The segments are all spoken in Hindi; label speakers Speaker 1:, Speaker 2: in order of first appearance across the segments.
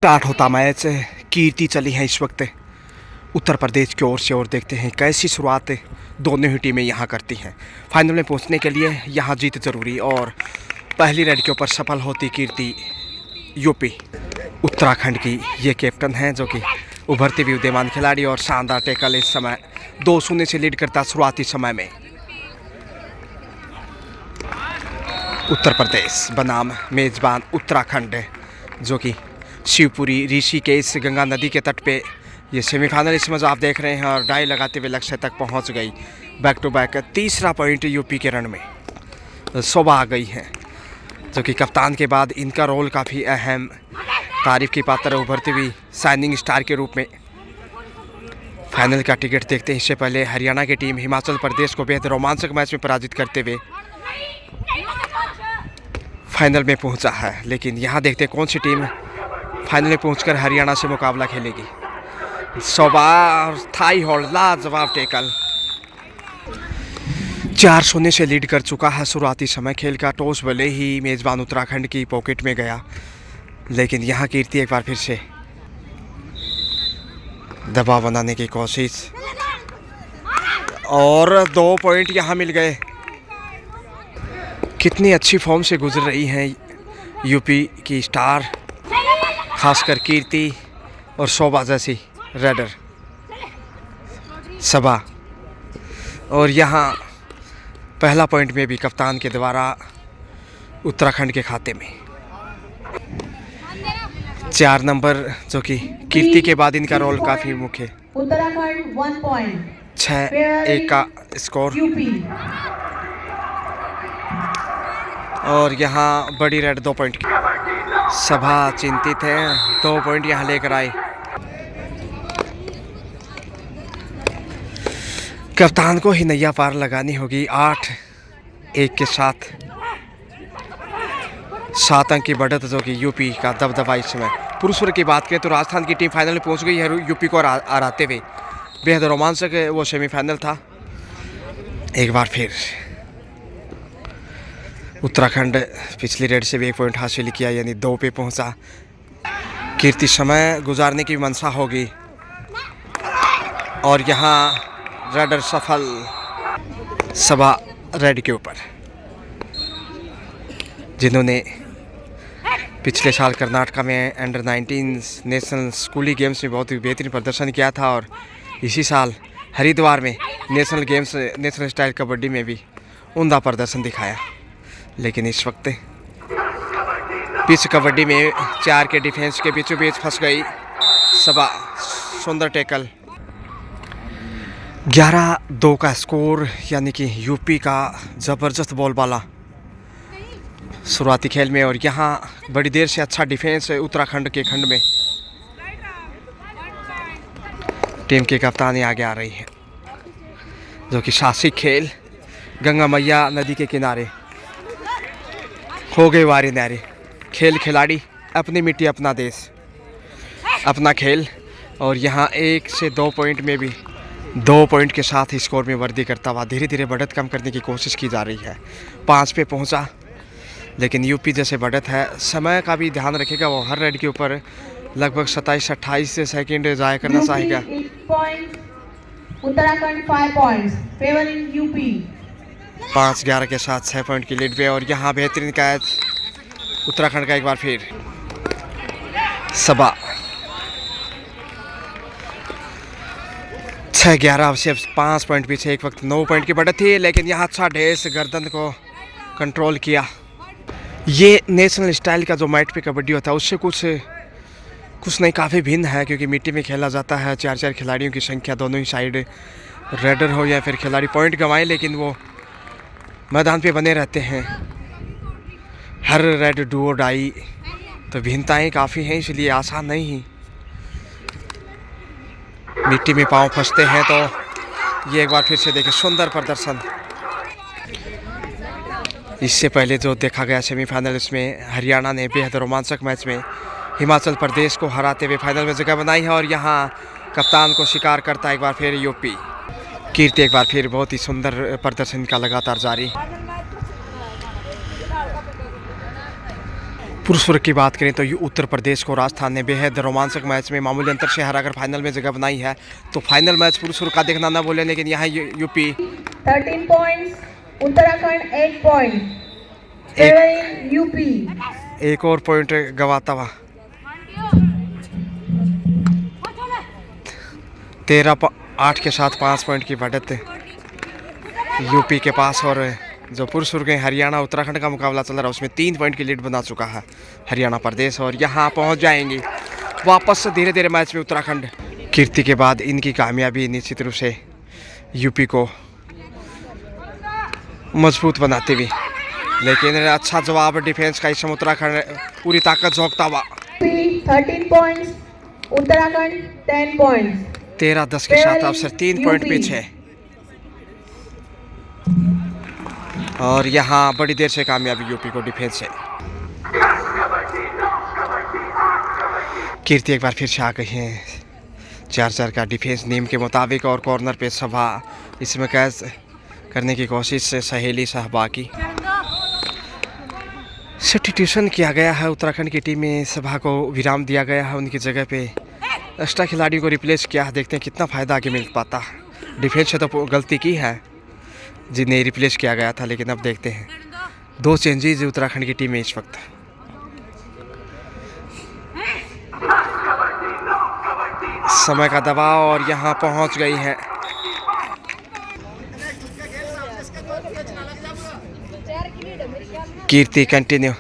Speaker 1: स्टार्ट होता मैच। कीर्ति चली है इस वक्त उत्तर प्रदेश की ओर से और देखते हैं कैसी शुरुआत दोनों ही टीमें यहाँ करती हैं। फाइनल में पहुँचने के लिए यहाँ जीत जरूरी और पहली रेड के ऊपर सफल होती कीर्ति यूपी उत्तराखंड की ये कैप्टन हैं जो कि उभरती हुई उदीयमान खिलाड़ी और शानदार टैकल इस समय 2-0 से लीड करता शुरुआती समय में। उत्तर प्रदेश बनाम मेज़बान उत्तराखंड जो कि शिवपुरी ऋषिकेश गंगा नदी के तट पे ये सेमीफाइनल इसमें जो आप देख रहे हैं और डाई लगाते हुए लक्ष्य तक पहुंच गई। बैक टू बैक तीसरा पॉइंट यूपी के रण में शोभा आ गई है जो कि कप्तान के बाद इनका रोल काफ़ी अहम तारीफ की पात्र उभरती हुई शाइनिंग स्टार के रूप में। फाइनल का टिकट देखते हैं। इससे पहले हरियाणा की टीम हिमाचल प्रदेश को बेहद रोमांचक मैच में पराजित करते हुए फाइनल में पहुंचा है, लेकिन यहाँ देखते हैं कौन सी टीम फाइनल में पहुंचकर हरियाणा से मुकाबला खेलेगी। शोभा थाई होल्ड लाजवाब टेकल 4-0 से लीड कर चुका है शुरुआती समय। खेल का टॉस भले ही मेज़बान उत्तराखंड की पॉकेट में गया, लेकिन यहाँ कीर्ति एक बार फिर से दबाव बनाने की कोशिश और 2 पॉइंट यहाँ मिल गए। कितनी अच्छी फॉर्म से गुजर रही हैं यूपी की स्टार, खासकर कीर्ति और शोभा जैसी रेडर सबा। और यहाँ पहला पॉइंट में भी कप्तान के द्वारा उत्तराखंड के खाते में। 4 नंबर जो कि कीर्ति के बाद इनका रोल काफ़ी मुख्य।
Speaker 2: उत्तराखंड 1 पॉइंट
Speaker 1: 6-1 का स्कोर। और यहाँ बड़ी रेड 2 पॉइंट की। सभा चिंतित है, 2 पॉइंट यहाँ लेकर आए। कप्तान को ही नैया पार लगानी होगी। 8-1 के साथ 7 अंक की बढ़त जो कि यूपी का दबदबा इस समय। पुरुष वर्ग की बात करें तो राजस्थान की टीम फाइनल में पहुंच गई है यूपी को हराते हुए। बेहद रोमांचक वो सेमीफाइनल था। एक बार फिर उत्तराखंड पिछली रेड से भी 1 पॉइंट हासिल किया, यानी 2 पे पहुंचा। कीर्ति समय गुजारने की मंशा होगी और यहाँ रेडर सफल। सभा रेड के ऊपर जिन्होंने पिछले साल कर्नाटका में अंडर 19 नेशनल स्कूली गेम्स में बहुत ही बेहतरीन प्रदर्शन किया था और इसी साल हरिद्वार में national games national style kabaddi में भी उम्दा प्रदर्शन दिखाया। लेकिन इस वक्त पिच कबड्डी में 4 के डिफेंस के बीचों बीच फंस गई सभा। सुंदर टैकल। 11-2 का स्कोर, यानी कि यूपी का ज़बरदस्त बॉलबाला शुरुआती खेल में। और यहाँ बड़ी देर से अच्छा डिफेंस है उत्तराखंड के खंड में। टीम की कप्तानी आगे आ रही है जो कि साहसिक खेल गंगा मैया नदी के किनारे हो गए वारे नारे। खेल खिलाड़ी अपनी मिट्टी अपना देश अपना खेल। और यहाँ 1 से 2 पॉइंट में भी 2 पॉइंट के साथ स्कोर में वृद्धि करता हुआ धीरे धीरे बढ़त कम करने की कोशिश की जा रही है। 5 पे पहुँचा, लेकिन यूपी जैसे बढ़त है। समय का भी ध्यान रखेगा वो। हर रेड के ऊपर लगभग 27-28 सेकंड ज़ाया करना चाहेगा।
Speaker 2: Uttarakhand 5 points favouring UP.
Speaker 1: 5-11 के साथ 6 पॉइंट की लीड पे। और यहाँ बेहतरीन कैच उत्तराखंड का एक बार फिर। सभा 6-11 से 5 पॉइंट पीछे। एक वक्त 9 पॉइंट की बढ़त थी, लेकिन यहाँ अच्छा ढेस गर्दन को कंट्रोल किया। ये नेशनल स्टाइल का जो मैट पे कबड्डी होता है उससे कुछ नहीं, काफ़ी भिन्न है, क्योंकि मिट्टी में खेला जाता है। 4-4 खिलाड़ियों की संख्या दोनों ही साइड, रेडर हो या फिर खिलाड़ी पॉइंट गंवाए, लेकिन वो मैदान पे बने रहते हैं। हर रेड डुओ डाई, तो भिन्नताएँ काफ़ी हैं, इसलिए आसान नहीं ही। मिट्टी में पाँव फंसते हैं तो ये एक बार फिर से देखें सुंदर प्रदर्शन। इससे पहले जो देखा गया सेमीफाइनल, इसमें हरियाणा ने बेहद रोमांचक मैच में हिमाचल प्रदेश को हराते हुए फाइनल में जगह बनाई है। और यहाँ कप्तान को शिकार करता है एक बार फिर यूपी। कीर्ति एक बार फिर बहुत ही सुंदर प्रदर्शन का लगातार जारी। पुरुष वर्ग की बात करें तो उत्तर प्रदेश को राजस्थान ने बेहद रोमांचक मैच में मामूली अंतर से हराकर फाइनल में जगह बनाई है। तो फाइनल मैच पुरुष वर्ग का देखना ना बोले, लेकिन यहाँ UP
Speaker 2: 13 points, Uttarakhand 8 points, favoring UP.
Speaker 1: एक और पॉइंट गवाता हुआ 13-8 के साथ 5 पॉइंट की बढ़त यूपी के पास। और जो पुरुष वर्ग में हरियाणा उत्तराखंड का मुकाबला चल रहा है उसमें 3 पॉइंट की लीड बना चुका है हरियाणा प्रदेश, और यहाँ पहुँच जाएंगे वापस धीरे धीरे मैच में उत्तराखंड। कीर्ति के बाद इनकी कामयाबी निश्चित रूप से यूपी को मजबूत बनाती हुई, लेकिन अच्छा जवाब डिफेंस का। इस समय उत्तराखंड पूरी ताकत झोंकता हुआ
Speaker 2: 13 points, उत्तराखंड 10 points.
Speaker 1: 13-10 के साथ अवसर 3 पॉइंट पीछे, और यहाँ बड़ी देर से कामयाबी यूपी को डिफेंस से। कीर्ति एक बार फिर से आ गई है 4-4 का डिफेंस नियम के मुताबिक, और कॉर्नर पे सभा इसमें कैच करने की कोशिश से सहेली साहबा की सब्स्टिट्यूशन किया गया है। उत्तराखंड की टीम में सभा को विराम दिया गया है, उनकी जगह पे एक्स्ट्रा खिलाड़ियों को रिप्लेस किया है। देखते हैं कितना फ़ायदा आगे मिल पाता। डिफेंस से तो गलती की है जिन्हें रिप्लेस किया गया था, लेकिन अब देखते हैं 2 चेंजेस उत्तराखंड की टीम में इस वक्त। समय का दबाव, और यहाँ पहुँच गई है कीर्ति। कंटिन्यू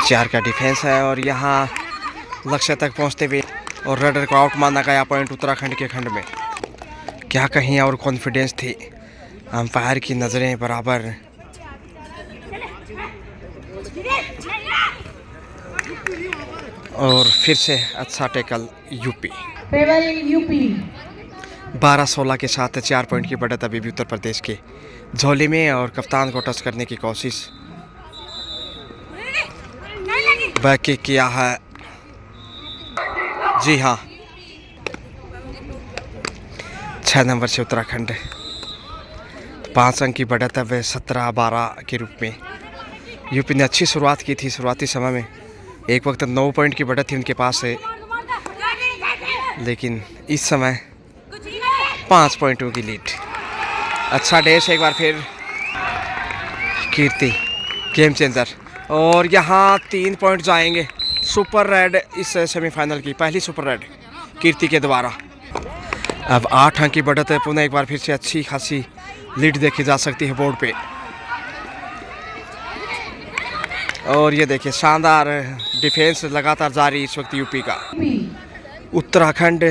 Speaker 1: चार का डिफेंस है, और यहाँ लक्ष्य तक पहुँचते हुए और रेडर को आउट माना गया पॉइंट उत्तराखंड के खंड में। क्या कहीं और कॉन्फिडेंस थी, अंपायर की नज़रें बराबर। और फिर से अच्छा टैकल यूपी।
Speaker 2: Favoring UP.
Speaker 1: 12-16 के साथ 4 पॉइंट की बढ़त अभी भी उत्तर प्रदेश के झोले में, और कप्तान को टच करने की कोशिश बैक किक किया है। जी हाँ, 6 नंबर से उत्तराखंड 5 अंक की बढ़त अब 17-12 के रूप में। यूपी ने अच्छी शुरुआत की थी शुरुआती समय में, एक वक्त 9 पॉइंट की बढ़त थी उनके पास से, लेकिन इस समय 5 पॉइंटों की लीड। अच्छा डैश एक बार फिर कीर्ति, गेम चेंजर, और यहाँ 3 पॉइंट जाएंगे। सुपर रेड इस सेमीफाइनल की पहली सुपर रेड कीर्ति के द्वारा। अब 8 अंक की बढ़त है, पुनः एक बार फिर से अच्छी खासी लीड देखी जा सकती है बोर्ड पे। और ये देखिए शानदार डिफेंस लगातार जारी इस वक्त यूपी का। उत्तराखंड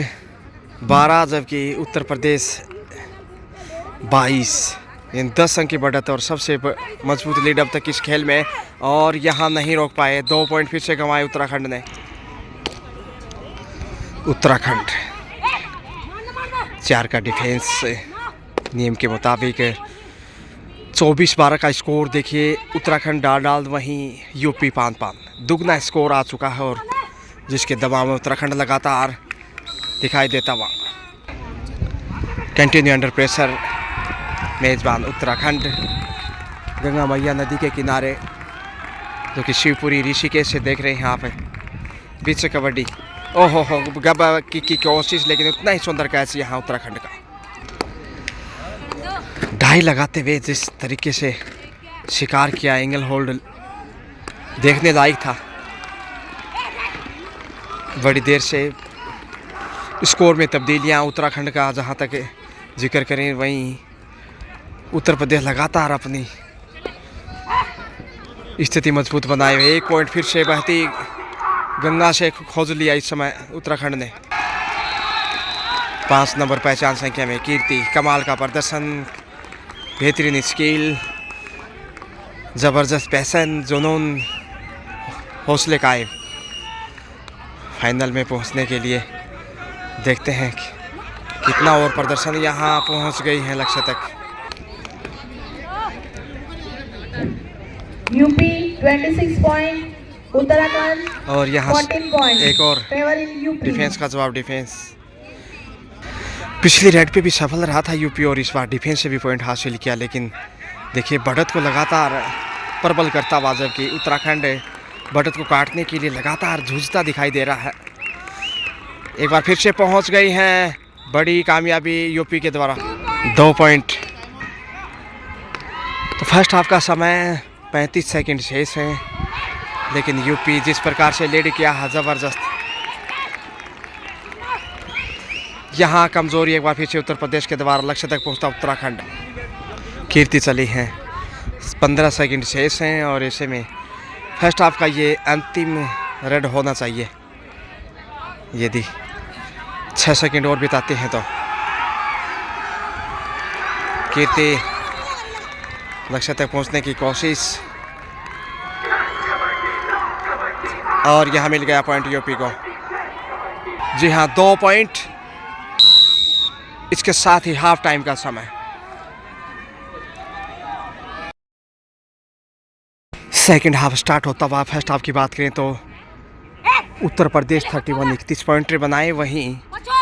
Speaker 1: 12 जबकि उत्तर प्रदेश 22, इन 10 अंक की बढ़त और सबसे मजबूत लीड अब तक इस खेल में। और यहाँ नहीं रोक पाए, 2 पॉइंट फिर से गंवाए उत्तराखंड ने। उत्तराखंड 4 का डिफेंस नियम के मुताबिक 24-12 का स्कोर देखिए। उत्तराखंड डाल वहीं यूपी 5-5 दुगना स्कोर आ चुका है, और जिसके दबाव में उत्तराखंड लगातार दिखाई देता हुआ। कंटिन्यू अंडर प्रेशर मेजबान उत्तराखंड गंगा मैया नदी के किनारे, जो कि शिवपुरी ऋषिकेश से देख रहे हैं यहाँ पे। बीच से कबड्डी, ओहो हो गबा की कोशिश, लेकिन उतना ही सुंदर कैच यहाँ उत्तराखंड का। ढाई लगाते हुए जिस तरीके से शिकार किया, एंगल होल्ड देखने लायक था। बड़ी देर से स्कोर में तब्दीलियां उत्तराखंड का जहां तक जिक्र करें, वहीं उत्तर प्रदेश लगातार अपनी स्थिति मजबूत बनाए हुए। 1 पॉइंट फिर से बहती गंगा से खोज लिया इस समय उत्तराखंड ने। 5 नंबर पहचान संख्या में कीर्ति, कमाल का प्रदर्शन, बेहतरीन स्किल, ज़बरदस्त पैसन, जुनून, हौसले कायम। फाइनल में पहुंचने के लिए देखते हैं कि कितना और प्रदर्शन। यहाँ पहुंच गई है लक्ष्य तक।
Speaker 2: यूपी 26 पॉइंट, उत्तराखंड
Speaker 1: और यहाँ
Speaker 2: 14 पॉइंट,
Speaker 1: एक और
Speaker 2: फेवरिंग यूपी।
Speaker 1: डिफेंस का जवाब। डिफेंस पिछली रेड पे भी सफल रहा था यूपी और इस बार डिफेंस से भी पॉइंट हासिल किया, लेकिन देखिए बढ़त को लगातार प्रबल करता हुआ, जबकि उत्तराखंड बढ़त को काटने के लिए लगातार जूझता दिखाई दे रहा है। एक बार फिर से पहुंच गई हैं, बड़ी कामयाबी यूपी के द्वारा 2 पॉइंट। तो फर्स्ट हाफ का समय 35 सेकंड शेष है, लेकिन यूपी जिस प्रकार से लीड किया है ज़बरदस्त। यहाँ कमजोरी एक बार फिर से उत्तर प्रदेश के द्वारा लक्ष्य तक पहुँचता उत्तराखंड। कीर्ति चली हैं, 15 सेकंड शेष हैं और ऐसे में फर्स्ट हाफ का ये अंतिम रेड होना चाहिए। यदि 6 सेकंड और बिताते हैं तो कीर्ति लक्ष्य तक पहुँचने की कोशिश, और यहाँ मिल गया पॉइंट यूपी को। जी हाँ, 2 पॉइंट। इसके साथ ही हाफ टाइम का समय। सेकंड हाफ स्टार्ट होता हुआ फर्स्ट हाफ की बात करें तो उत्तर प्रदेश 31 पॉइंट बनाए, वहीं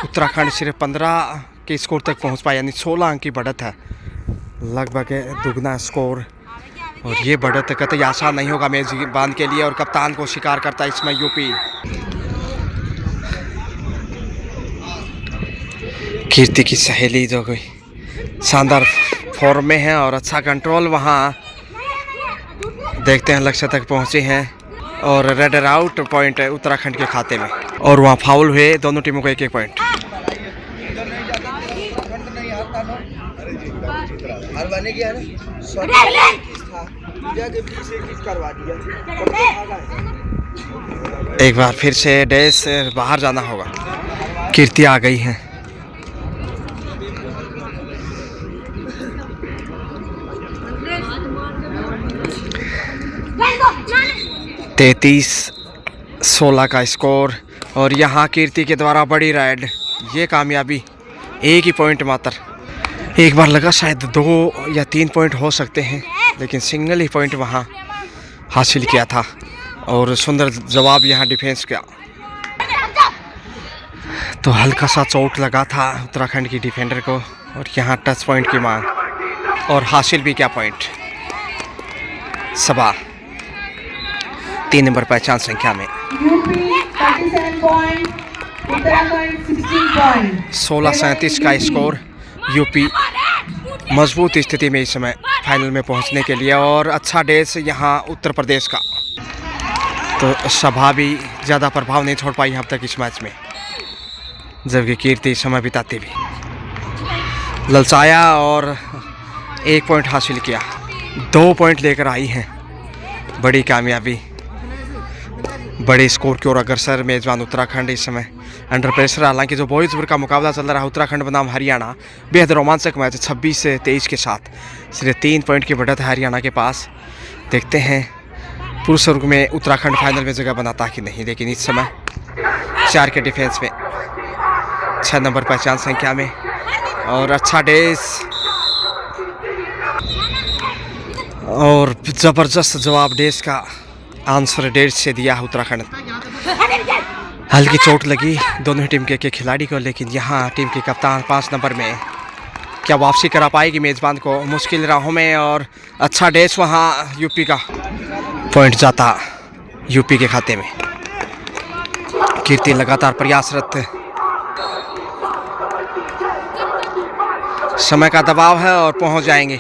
Speaker 1: उत्तराखंड सिर्फ 15 के स्कोर तक पहुंच पाया, यानी 16 अंक की बढ़त है, लगभग दुगना स्कोर। और ये बढ़त कतई आसान नहीं होगा मेजबान के लिए, और कप्तान को शिकार करता है इसमें यूपी। कीर्ति की सहेली जो कोई शानदार फॉर्म में है और अच्छा कंट्रोल, वहाँ देखते हैं लक्ष्य तक पहुँचे हैं और रेड आउट पॉइंट है उत्तराखंड के खाते में, और वहाँ फाउल हुए दोनों टीमों को 1-1 पॉइंट। एक बार फिर से डैश बाहर जाना होगा। कीर्ति आ गई है। तैतीस 16 का स्कोर, और यहाँ कीर्ति के द्वारा बड़ी राइड, ये कामयाबी 1 ही पॉइंट मात्र। एक बार लगा शायद 2 या 3 पॉइंट हो सकते हैं, लेकिन सिंगल ही पॉइंट वहाँ हासिल किया था, और सुंदर जवाब यहाँ डिफेंस का। तो हल्का सा चोट लगा था उत्तराखंड की डिफेंडर को, और यहाँ टच पॉइंट की मांग, और हासिल भी क्या पॉइंट। सबा 3 नंबर पहचान संख्या में।
Speaker 2: UP 37 point, Uttarakhand 16 point.
Speaker 1: 16-37 का स्कोर। यूपी मजबूत स्थिति में इस समय फाइनल में पहुंचने के लिए, और अच्छा डेस यहाँ उत्तर प्रदेश का। तो सभा भी ज़्यादा प्रभाव नहीं छोड़ पाई अब तक इस मैच में, जबकि कीर्ति समय बिताते भी ललचाया और 1 पॉइंट हासिल किया। 2 पॉइंट लेकर आई हैं, बड़ी कामयाबी, बड़े स्कोर की ओर अग्रसर मेजबान उत्तराखंड इस समय अंडर प्रेशर। हालांकि जो बॉयज़ का मुकाबला चल रहा है उत्तराखंड बनाम हरियाणा, बेहद रोमांचक मैच 26-23 के साथ सिर्फ 3 पॉइंट की बढ़त है हरियाणा के पास। देखते हैं पुरुष वर्ग में उत्तराखंड फाइनल में जगह बनाता कि नहीं, लेकिन इस समय 4 के डिफेंस में, 6 नंबर पहचान संख्या में, और अच्छा डेस और ज़बरदस्त जवाब डेस का आंसर डेस से दिया है उत्तराखंड। हल्की चोट लगी दोनों ही टीम के खिलाड़ी को, लेकिन यहाँ टीम के कप्तान 5 नंबर में क्या वापसी करा पाएगी मेज़बान को मुश्किल राहों में, और अच्छा डेस वहाँ यूपी का पॉइंट जाता यूपी के खाते में। कीर्ति लगातार प्रयासरत, समय का दबाव है और पहुँच जाएंगे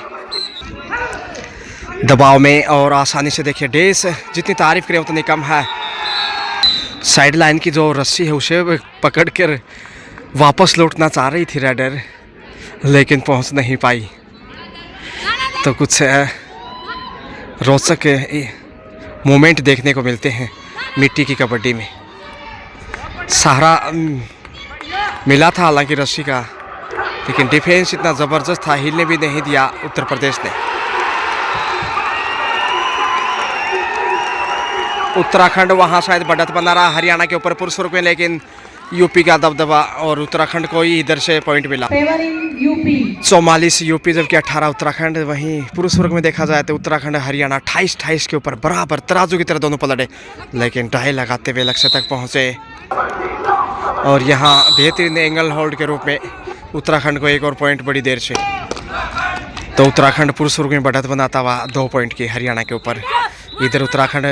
Speaker 1: दबाव में, और आसानी से। देखिए डेस जितनी तारीफ करें उतनी कम है। साइड लाइन की जो रस्सी है उसे पकड़ कर वापस लौटना चाह रही थी रेडर, लेकिन पहुंच नहीं पाई। तो कुछ रोचक मोमेंट देखने को मिलते हैं मिट्टी की कबड्डी में। सहारा मिला था हालांकि रस्सी का, लेकिन डिफेंस इतना ज़बरदस्त था, हिलने भी नहीं दिया उत्तर प्रदेश ने। उत्तराखंड वहाँ शायद बढ़त बना रहा हरियाणा के ऊपर पुरुष वर्ग में, लेकिन यूपी का दबदबा, और उत्तराखंड को ही इधर से पॉइंट मिला। 44 यूपी जबकि 18 उत्तराखंड। वहीं पुरुष वर्ग में देखा जाए तो उत्तराखंड हरियाणा 28-28 के ऊपर बराबर तराजू की तरह दोनों पलटे, लेकिन डाई लगाते हुए लक्ष्य तक पहुँचे। और यहाँ बेहतरीन एंगल होल्ड के रूप में उत्तराखंड को एक और पॉइंट बड़ी देर से। तो उत्तराखंड पुरुष वर्ग में बढ़त बनाता हुआ 2 पॉइंट की हरियाणा के ऊपर। इधर उत्तराखंड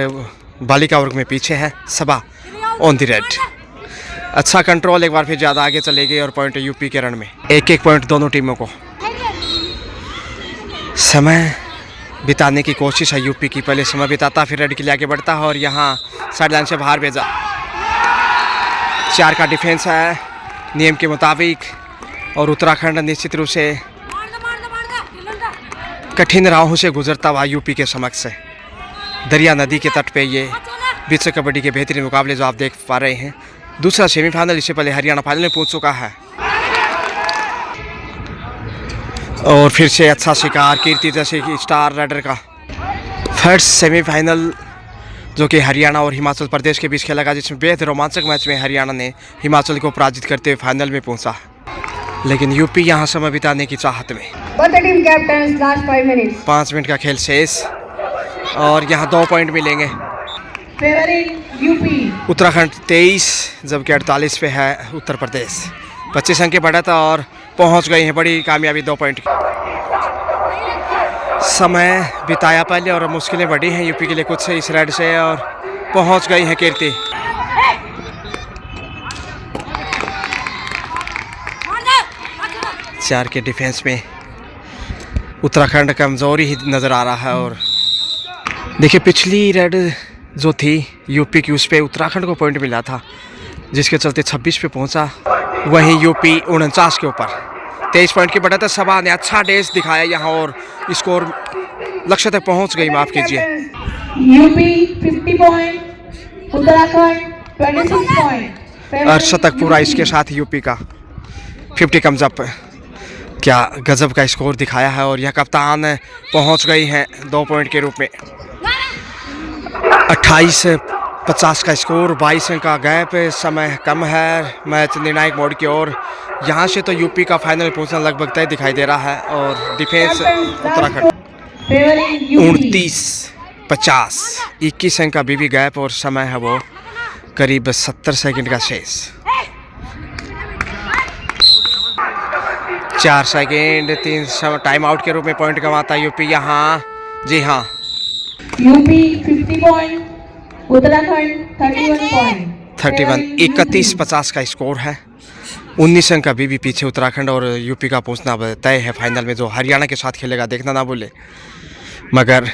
Speaker 1: बालिका वर्ग में पीछे है, सबा ऑन द रेड। अच्छा कंट्रोल, एक बार फिर ज़्यादा आगे चले गए और पॉइंट यूपी के रन में। 1-1 पॉइंट दोनों टीमों को। समय बिताने की कोशिश है यूपी की, पहले समय बिताता फिर रेड के लिए आगे बढ़ता है और यहाँ साइड लाइन से बाहर भेजा। 4 का डिफेंस है नियम के मुताबिक और उत्तराखंड निश्चित रूप से कठिन राहों से गुजरता हुआ यूपी के समक्ष है। दरिया नदी के तट पे ये विश्व कबड्डी के बेहतरीन मुकाबले जो आप देख पा रहे हैं। दूसरा सेमीफाइनल, इससे पहले हरियाणा फाइनल में पहुंच चुका है और फिर से अच्छा शिकार कीर्ति जैसे कि स्टार राइडर का। फर्स्ट सेमीफाइनल जो कि हरियाणा और हिमाचल प्रदेश के बीच खेला गया, जिसमें बेहद रोमांचक मैच में हरियाणा ने हिमाचल को पराजित करते हुए फाइनल में पहुंचा, लेकिन यूपी यहां समय बिताने की चाहत में। 5 मिनट का खेल शेष और यहां 2 पॉइंट मिलेंगे। उत्तराखंड 23 जबकि 48 पे है उत्तर प्रदेश। 25 अंक के बढ़त और पहुंच गई है बड़ी कामयाबी 2 पॉइंट की। समय बिताया पहले और मुश्किलें बढ़ी हैं यूपी के लिए कुछ इस रेड से और पहुंच गई है कीर्ति। चार के डिफेंस में उत्तराखंड कमजोरी ही नज़र आ रहा है। और देखिए पिछली रेड जो थी यूपी की, उस पर उत्तराखंड को पॉइंट मिला था जिसके चलते 26 पे पहुंचा। वहीं यूपी 49 के ऊपर 23 पॉइंट की बढ़त है। सबा ने अच्छा डेस दिखाया यहाँ और स्कोर लक्ष्य तक पहुंच गई, माफ कीजिए।
Speaker 2: UP 50 point, Uttarakhand 26 point.
Speaker 1: अर्धशतक पूरा इसके साथ यूपी का 50 कम्स अप। क्या गजब का स्कोर दिखाया है और यह कप्तान पहुंच गई हैं 2 पॉइंट के रूप में। 28-50 का स्कोर, 22 अंक का गैप, समय कम है मैच निर्णायक मोड की ओर। यहाँ से तो यूपी का फाइनल पहुंचना लगभग तय दिखाई दे रहा है। और डिफेंस उत्तराखंड 29-50, 21 अंक का बीबी गैप और समय है वो करीब 70 सेकंड का शेष। 4 सेकंड 3 टाइम आउट के रूप में पॉइंट गंवाता यूपी यहाँ। जी हाँ,
Speaker 2: यूपी 50 पॉइंट, उत्तराखंड 31 पॉइंट।
Speaker 1: 31-50 का स्कोर है। 19 अंक का बीबी पीछे उत्तराखंड और यूपी का पहुंचना तय है फाइनल में, जो हरियाणा के साथ खेलेगा। देखना ना भूले, मगर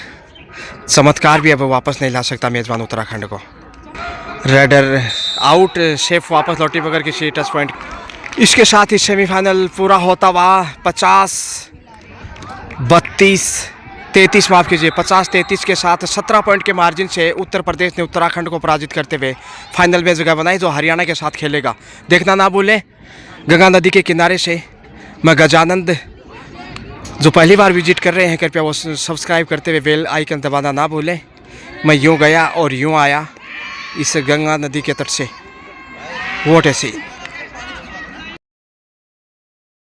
Speaker 1: चमत्कार भी अब वापस नहीं ला सकता मेजबान उत्तराखंड को। रेडर आउट, शेफ वापस लौटी बगैर किसी टच पॉइंट। इसके साथ ही सेमीफाइनल पूरा होता हुआ 50-33 माफ कीजिए 50-33 के साथ 17 पॉइंट के मार्जिन से उत्तर प्रदेश ने उत्तराखंड को पराजित करते हुए फाइनल में जगह बनाई, जो हरियाणा के साथ खेलेगा। देखना ना भूलें, गंगा नदी के किनारे से मैं गजानंद जो पहली बार विजिट कर रहे हैं, कृपया वो सब्सक्राइब करते हुए बेल आइकन दबाना ना भूलें। मैं यूँ गया और यूँ आया इस गंगा नदी के तट से। वोट ऐसी